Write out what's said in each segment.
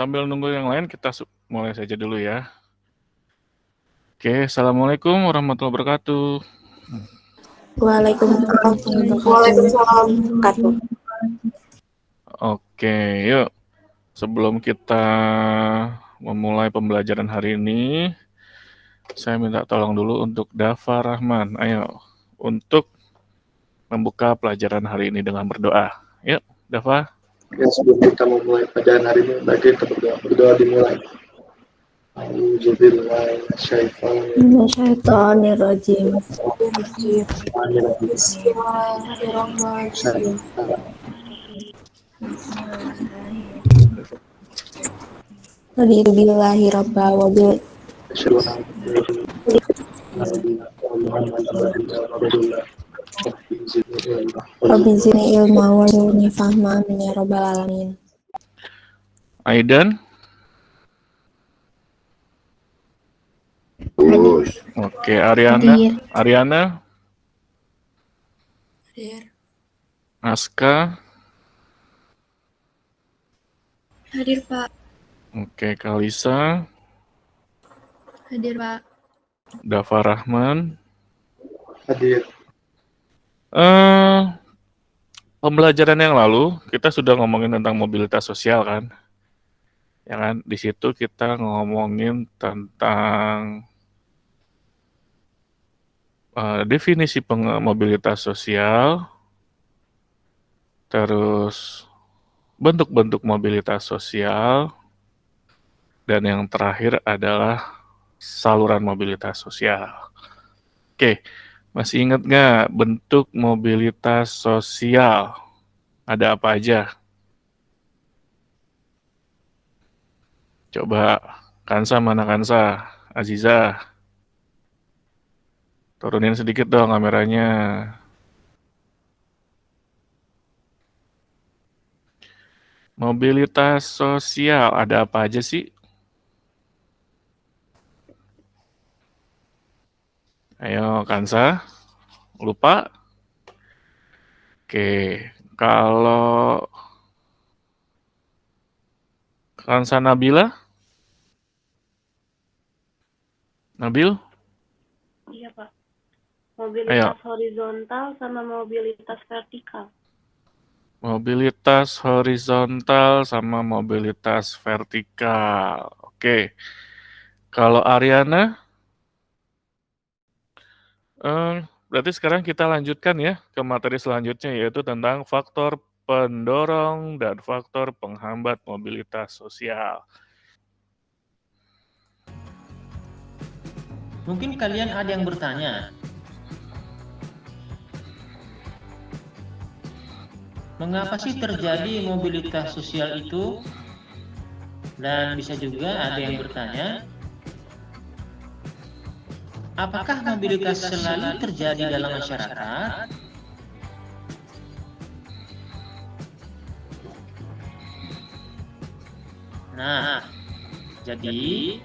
sambil nunggu yang lain kita mulai saja dulu ya. Oke, Assalamualaikum warahmatullahi wabarakatuh. Waalaikumsalam warahmatullahi wabarakatuh. Oke, yuk. Sebelum kita memulai pembelajaran hari ini, saya minta tolong dulu untuk Dava Rahman. Ayo, untuk membuka pelajaran hari ini dengan berdoa. Yuk, Dava. Ya, sebelum kita memulai pelajaran hari ini, bagi kita berdoa dimulai. Minasyaitonirrajim. Bismillahirrahmanirrahim. Raditu billahi rabba wa bil Rabbi zidni ilma wa zidni fahma amin ya rabbal alamin. Aidan. Oke, Ariana. Ariana. Hadir. Aska. Hadir, Pak. Oke, Kalisa. Hadir, Pak. Dava Rahman. Hadir. Pembelajaran yang lalu kita sudah ngomongin tentang mobilitas sosial kan? Ya kan? Di situ kita ngomongin tentang definisi mobilitas sosial, terus bentuk-bentuk mobilitas sosial, dan yang terakhir adalah saluran mobilitas sosial. Oke, masih ingat nggak bentuk mobilitas sosial? Ada apa aja? Coba, Kansa mana Kansa? Aziza. Turunin sedikit dong kameranya. Mobilitas sosial, ada apa aja sih? Ayo, Kansa. Lupa? Oke, kalau Kansa Nabila? Nabil? Iya, Pak. Mobilitas horizontal sama mobilitas vertikal. Mobilitas horizontal sama mobilitas vertikal. Oke. Kalau Ariana? Berarti sekarang kita lanjutkan ya ke materi selanjutnya, yaitu tentang faktor pendorong dan faktor penghambat mobilitas sosial. Mungkin kalian ada yang bertanya, mengapa sih terjadi mobilitas sosial itu? Dan bisa juga ada yang bertanya, apakah mobilitas selalu terjadi dalam masyarakat? Nah, jadi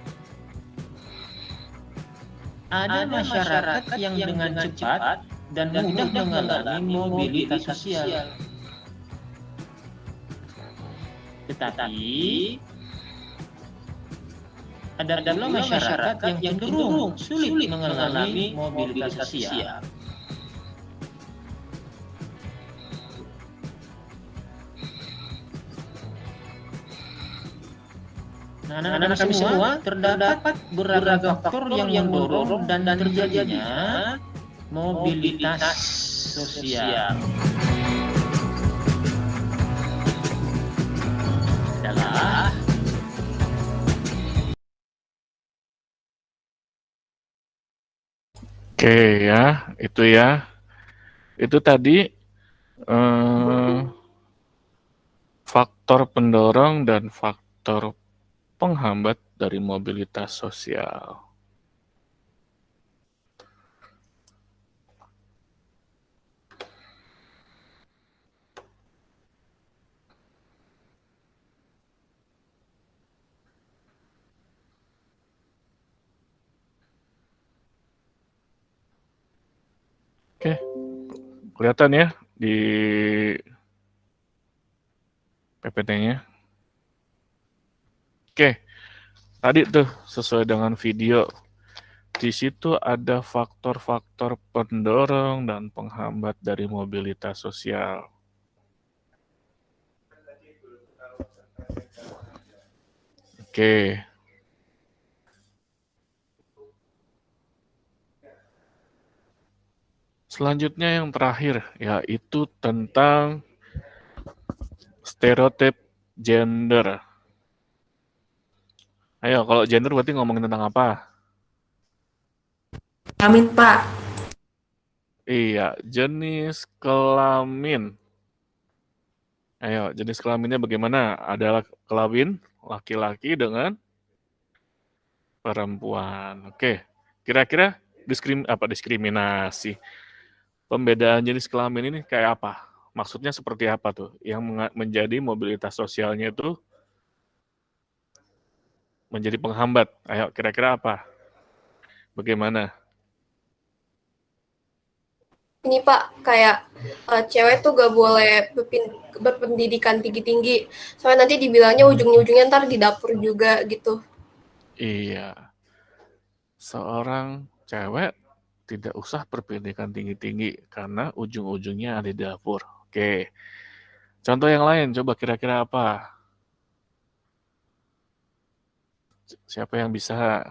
ada masyarakat yang dengan cepat dan mudah mengalami mobilitas sosial. Tetapi ada pula masyarakat yang cenderung sulit mengalami mobilitas sosial. Nah, anak-anak kami semua, terdapat beragam faktor yang mendorong dan terjadinya mobilitas sosial. Adalah Oke ya. Itu tadi faktor pendorong dan faktor penghambat dari mobilitas sosial. Oke, kelihatan ya di PPT-nya. Oke, tadi tuh sesuai dengan video. Di situ ada faktor-faktor pendorong dan penghambat dari mobilitas sosial. Oke. Selanjutnya yang terakhir, yaitu tentang stereotip gender. Ayo, kalau gender berarti ngomongin tentang apa? Amin, Pak. Iya, jenis kelamin. Ayo, jenis kelaminnya bagaimana? Adalah kelamin laki-laki dengan perempuan. Oke, kira-kira diskriminasi. Pembedaan jenis kelamin ini kayak apa? Maksudnya seperti apa tuh? Yang menjadi mobilitas sosialnya itu menjadi penghambat. Ayo, kira-kira apa? Bagaimana? Ini Pak, kayak cewek tuh gak boleh berpendidikan tinggi-tinggi. Soalnya nanti dibilangnya ujung-ujungnya ntar di dapur juga gitu. Iya, seorang cewek tidak usah berpendidikan tinggi-tinggi karena ujung-ujungnya ada di dapur. Oke, contoh yang lain, coba kira-kira apa? Siapa yang bisa?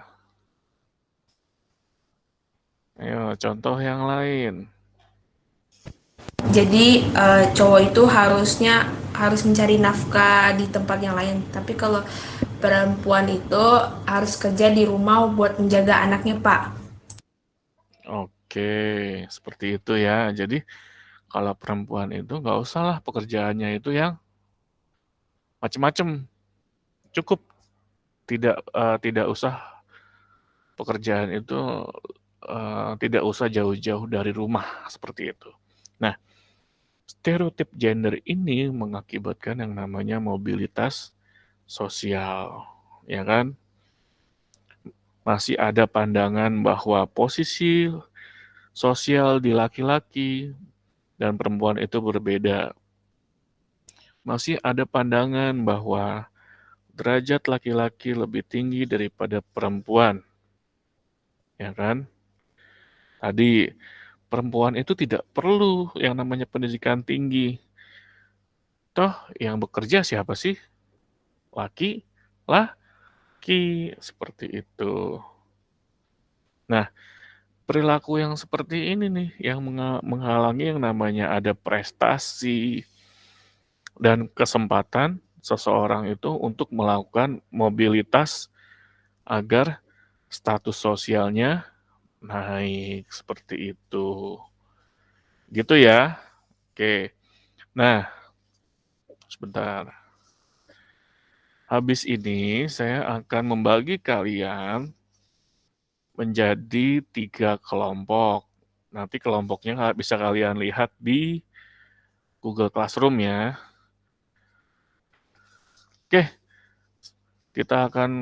Ayo, contoh yang lain. Jadi cowok itu harus mencari nafkah di tempat yang lain. Tapi kalau perempuan itu harus kerja di rumah buat menjaga anaknya, Pak. Oke, seperti itu ya. Jadi, kalau perempuan itu nggak usah lah pekerjaannya itu yang macem-macem. Cukup tidak usah pekerjaan itu tidak usah jauh-jauh dari rumah seperti itu. Nah, stereotip gender ini mengakibatkan yang namanya mobilitas sosial, ya kan? Masih ada pandangan bahwa posisi sosial di laki-laki dan perempuan itu berbeda. Masih ada pandangan bahwa derajat laki-laki lebih tinggi daripada perempuan. Ya kan? Tadi perempuan itu tidak perlu yang namanya pendidikan tinggi. Toh yang bekerja siapa sih? Laki, seperti itu. Nah, perilaku yang seperti ini nih yang menghalangi yang namanya ada prestasi dan kesempatan seseorang itu untuk melakukan mobilitas agar status sosialnya naik seperti itu. Gitu ya. Oke. Nah, sebentar. Habis ini saya akan membagi kalian menjadi 3 kelompok. Nanti kelompoknya bisa kalian lihat di Google Classroom ya. Oke, kita akan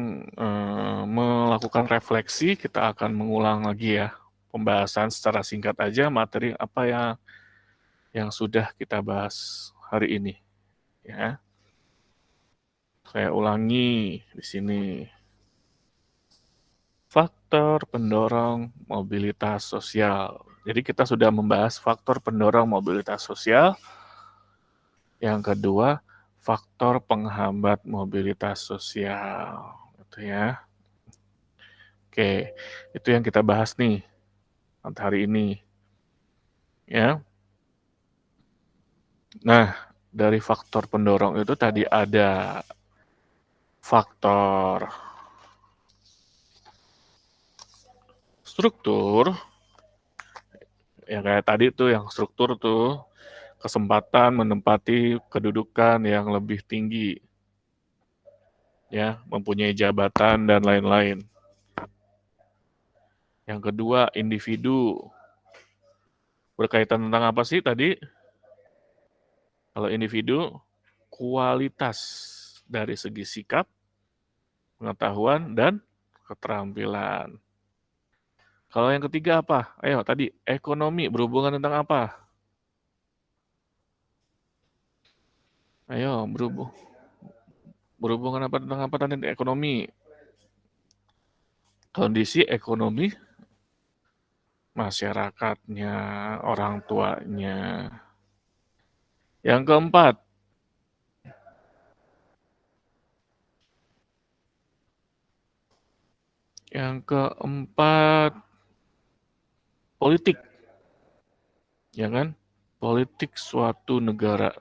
melakukan refleksi, kita akan mengulang lagi ya pembahasan secara singkat aja materi apa yang sudah kita bahas hari ini ya. Saya ulangi di sini. Faktor pendorong mobilitas sosial. Jadi kita sudah membahas faktor pendorong mobilitas sosial. Yang kedua, faktor penghambat mobilitas sosial. Gitu ya. Oke, itu yang kita bahas nih hari ini. Ya. Nah, dari faktor pendorong itu tadi ada faktor struktur, ya kayak tadi tuh yang struktur tuh, kesempatan menempati kedudukan yang lebih tinggi, ya, mempunyai jabatan dan lain-lain. Yang kedua, individu. Berkaitan tentang apa sih tadi? Kalau individu, kualitas dari segi sikap, pengetahuan, dan keterampilan. Kalau yang ketiga apa? Ayo tadi, ekonomi berhubungan tentang apa? berhubungan apa dengan apa tadi? Ekonomi. Kondisi ekonomi masyarakatnya, orang tuanya. Yang keempat, politik, ya kan? Politik suatu negara.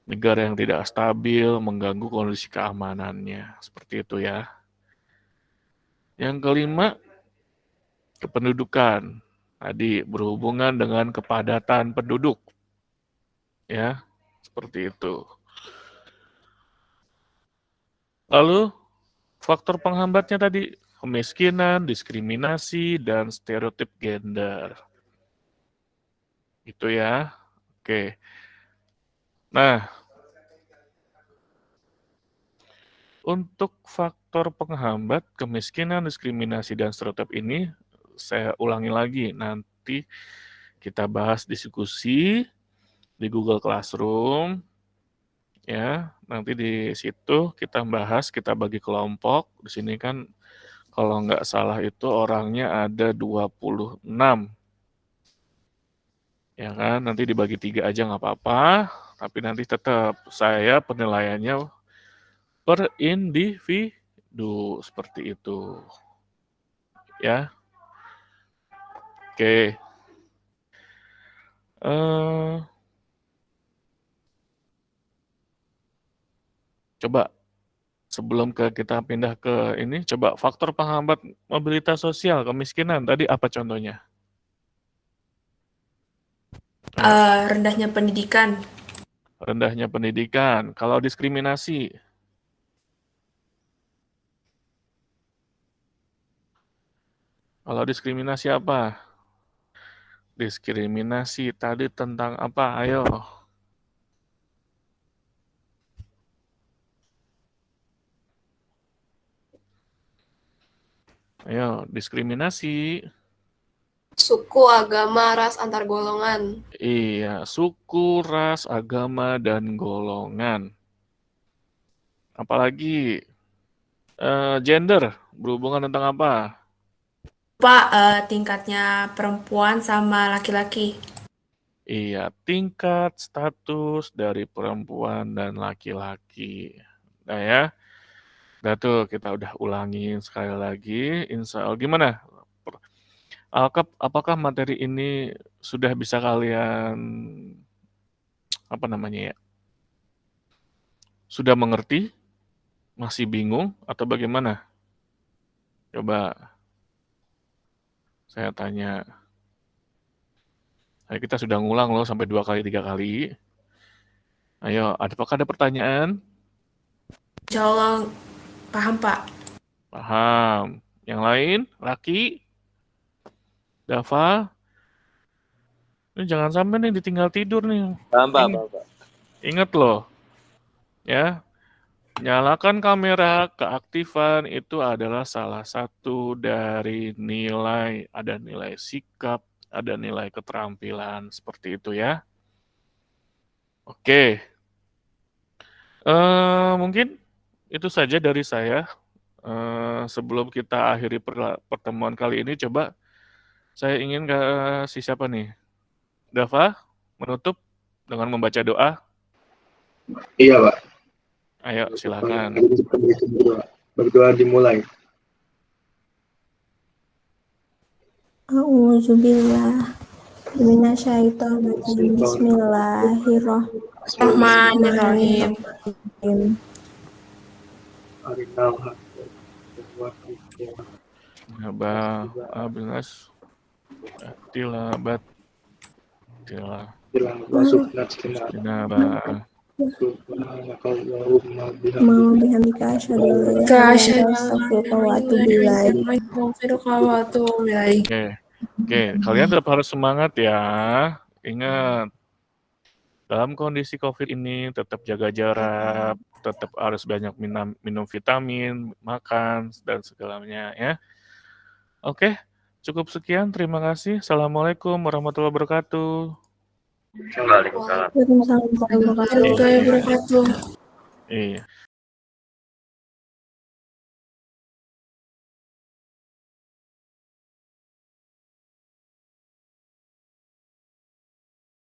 Negara yang tidak stabil, mengganggu kondisi keamanannya. Seperti itu ya. Yang kelima, kependudukan. Tadi berhubungan dengan kepadatan penduduk. Ya, seperti itu. Lalu, faktor penghambatnya tadi, kemiskinan, diskriminasi, dan stereotip gender. Itu ya. Oke. Nah, untuk faktor penghambat, kemiskinan, diskriminasi, dan stereotip ini, saya ulangi lagi. Nanti kita bahas diskusi di Google Classroom. Ya, nanti di situ kita bahas, kita bagi kelompok. Di sini kan kalau nggak salah itu orangnya ada 26. Ya kan, nanti dibagi 3 aja nggak apa-apa. Tapi nanti tetap saya penilaiannya per individu seperti itu. Ya. Oke. Coba sebelum kita pindah ke ini, coba faktor penghambat mobilitas sosial, kemiskinan. Tadi apa contohnya? Rendahnya pendidikan. Rendahnya pendidikan. Kalau diskriminasi, apa? Diskriminasi tadi tentang apa? Ayo. Ayo, diskriminasi. Suku, agama, ras, antar golongan. Iya, suku, ras, agama, dan golongan. Apalagi gender, berhubungan tentang apa? Pak, tingkatnya perempuan sama laki-laki. Iya, tingkat status dari perempuan dan laki-laki. Nah ya, nah tuh kita udah ulangin sekali lagi. Insya Allah, gimana? Apakah materi ini sudah bisa kalian, apa namanya ya, sudah mengerti? Masih bingung? Atau bagaimana? Coba saya tanya. Nah, kita sudah ngulang loh sampai 2 kali, 3 kali. Ayo, apakah ada pertanyaan? Insya Allah paham, Pak. Paham. Yang lain? Laki? Dava? Ini jangan sampai nih ditinggal tidur nih. Paham, Pak. Ingat loh. Ya. Nyalakan kamera, keaktifan itu adalah salah satu dari nilai. Ada nilai sikap, ada nilai keterampilan. Seperti itu ya. Oke. Mungkin itu saja dari saya. Sebelum kita akhiri pertemuan kali ini, coba saya ingin kasih siapa nih? Dava, menutup dengan membaca doa. Iya, Pak. Ayo, silakan. Berdoa dimulai. A'udzubillah minasyaitonirrajim. Bismillahirrahmanirrahim. Abah Abinas tilabat Mau bihamdika asyhadu an la ilaha illa anta Oke, kalian tetap harus semangat ya. Ingat, dalam kondisi COVID ini tetap jaga jarak, tetap harus banyak minum vitamin, makan, dan segalanya ya. Oke, cukup sekian. Terima kasih. Assalamualaikum warahmatullahi wabarakatuh. Waalaikumsalam. warahmatullahi wabarakatuh. Iya.